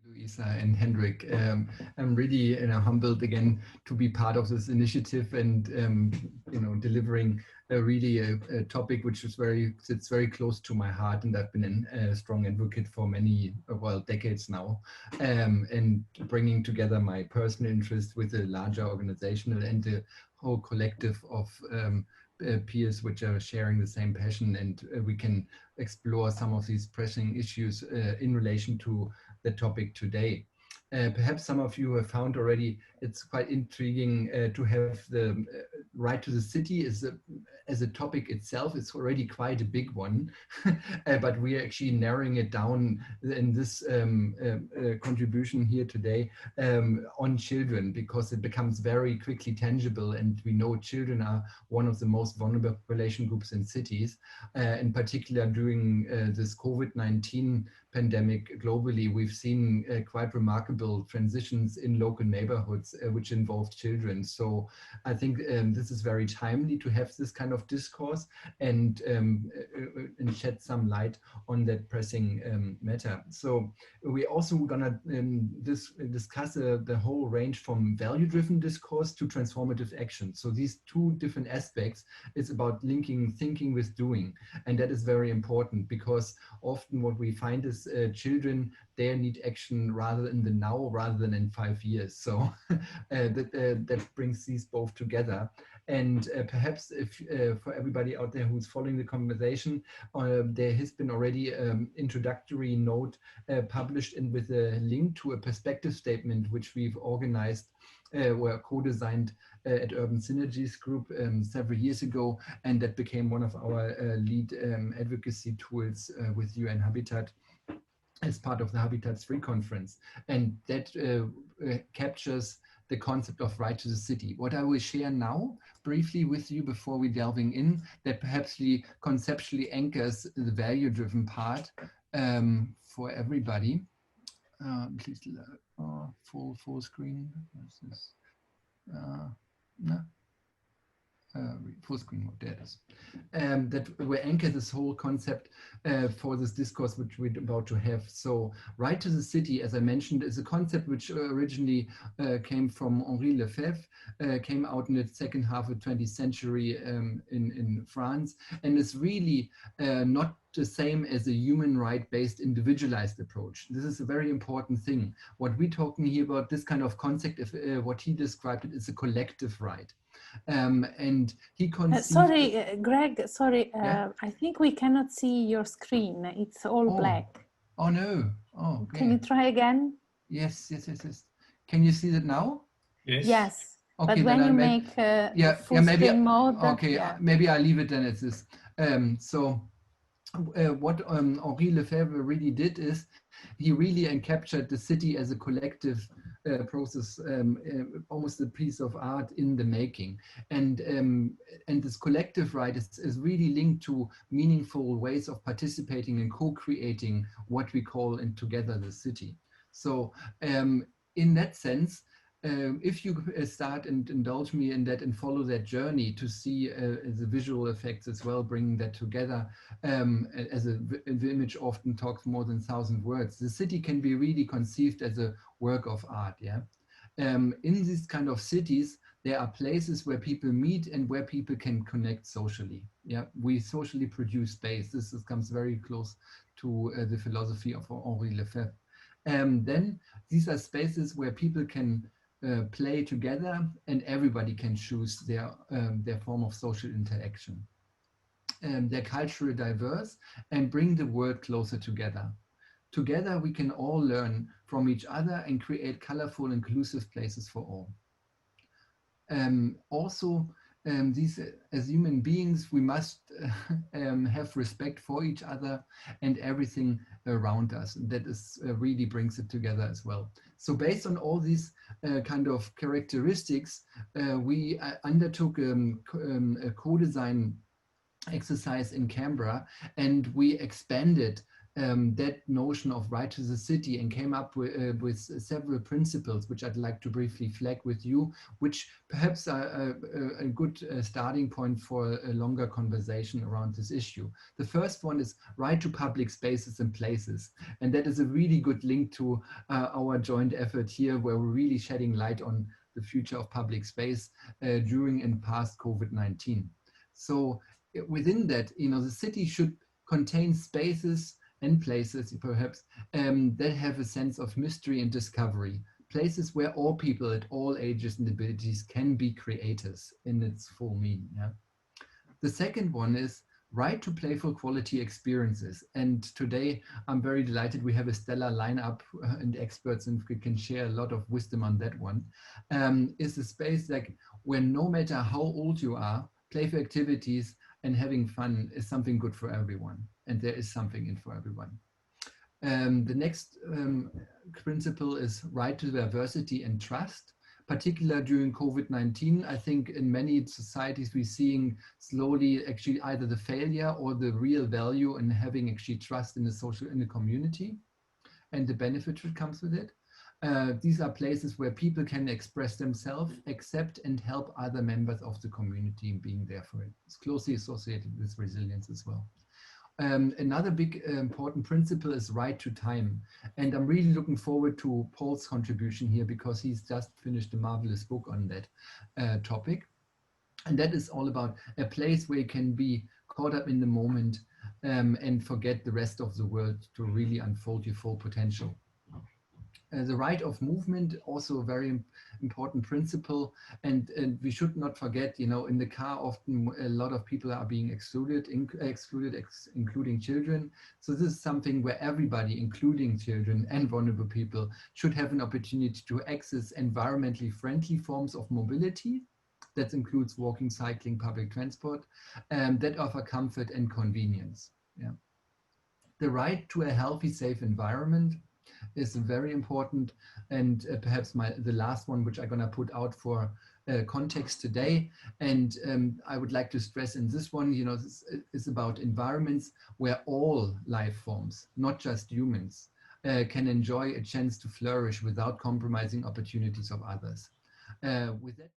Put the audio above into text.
Luisa and Hendrik. I'm really humbled again to be part of this initiative and delivering a topic which is sits very close to my heart, and I've been a strong advocate for many decades now, and bringing together my personal interest with a larger organizational and the whole collective of peers which are sharing the same passion, and we can explore some of these pressing issues in relation to the topic today. Perhaps some of you have found already it's quite intriguing to have the right to the city as a topic itself. It's already quite a big one, but we are actually narrowing it down in this contribution here today on children, because it becomes very quickly tangible, and we know children are one of the most vulnerable population groups in cities. In particular, during this COVID-19 pandemic globally, we've seen quite remarkable transitions in local neighborhoods which involve children. So I think this is very timely to have this kind of discourse and shed some light on that pressing matter. So we're also gonna discuss the whole range from value-driven discourse to transformative action. So these two different aspects is about linking thinking with doing. And that is very important, because often what we find is children, they need action rather in the now rather than in 5 years. So that brings these both together. And perhaps if for everybody out there who's following the conversation, there has been already introductory note published and with a link to a perspective statement which we've organized were co-designed at Urban Synergies Group several years ago, and that became one of our lead advocacy tools with UN Habitat as part of the Habitats 3 conference. And that captures the concept of right to the city. What I will share now briefly with you before we delving in, that perhaps conceptually anchors the value-driven part for everybody. Please full screen. What's this? No. Full screen mode, there it is. That will anchor this whole concept for this discourse which we're about to have. So right to the city, as I mentioned, is a concept which originally came from Henri Lefebvre, came out in the second half of the 20th century in France, and is really not the same as a human right-based individualized approach. This is a very important thing. What we're talking here about, this kind of concept, what he described it is a collective right. And he conceived... sorry, Greg, sorry, yeah? I think we cannot see your screen. It's all black. Oh no. Oh, okay. Can you try again? Yes. Can you see that now? Yes. Okay, but when you make full screen mode... Okay, yeah. Maybe I'll leave it then as this. What Henri Lefebvre really did is he really captured the city as a collective process, almost a piece of art in the making. And this collective right is really linked to meaningful ways of participating and co-creating what we call together the city. So in that sense, if you start and indulge me in that and follow that journey to see the visual effects as well, bringing that together, as the image often talks more than 1,000 words, the city can be really conceived as a work of art. Yeah, in these kind of cities, there are places where people meet and where people can connect socially. Yeah, we socially produce space. This comes very close to the philosophy of Henri Lefebvre. Then these are spaces where people can play together, and everybody can choose their form of social interaction. They're culturally diverse and bring the world closer together. Together, we can all learn from each other and create colorful, inclusive places for all. Also, these as human beings, we must have respect for each other and everything around us. And that is really brings it together as well. So based on all these kind of characteristics, we undertook a co-design exercise in Canberra, and we expanded that notion of right to the city and came up with several principles, which I'd like to briefly flag with you, which perhaps are a good starting point for a longer conversation around this issue. The first one is right to public spaces and places. And that is a really good link to our joint effort here, where we're really shedding light on the future of public space during and past COVID-19. So within that, the city should contain spaces and places perhaps that have a sense of mystery and discovery, places where all people at all ages and abilities can be creators in its full meaning. Yeah? The second one is right to playful quality experiences. And today I'm very delighted we have a stellar lineup and experts, and we can share a lot of wisdom on that one. Is a space like where no matter how old you are, playful activities and having fun is something good for everyone. And there is something in for everyone. The next principle is right to diversity and trust. Particularly during COVID-19, I think in many societies we're seeing slowly actually either the failure or the real value in having actually trust in the community and the benefit that comes with it. These are places where people can express themselves, accept and help other members of the community being there for it. It's closely associated with resilience as well. Another big important principle is right to time. And I'm really looking forward to Paul's contribution here, because he's just finished a marvelous book on that topic. And that is all about a place where you can be caught up in the moment and forget the rest of the world to really unfold your full potential. The right of movement, also a very important principle, and we should not forget, in the car often a lot of people are being excluded, including children. So this is something where everybody, including children and vulnerable people, should have an opportunity to access environmentally friendly forms of mobility. That includes walking, cycling, public transport, that offer comfort and convenience. Yeah. The right to a healthy, safe environment is very important, and perhaps the last one, which I'm going to put out for context today. And I would like to stress in this one, this is about environments where all life forms, not just humans, can enjoy a chance to flourish without compromising opportunities of others. With that.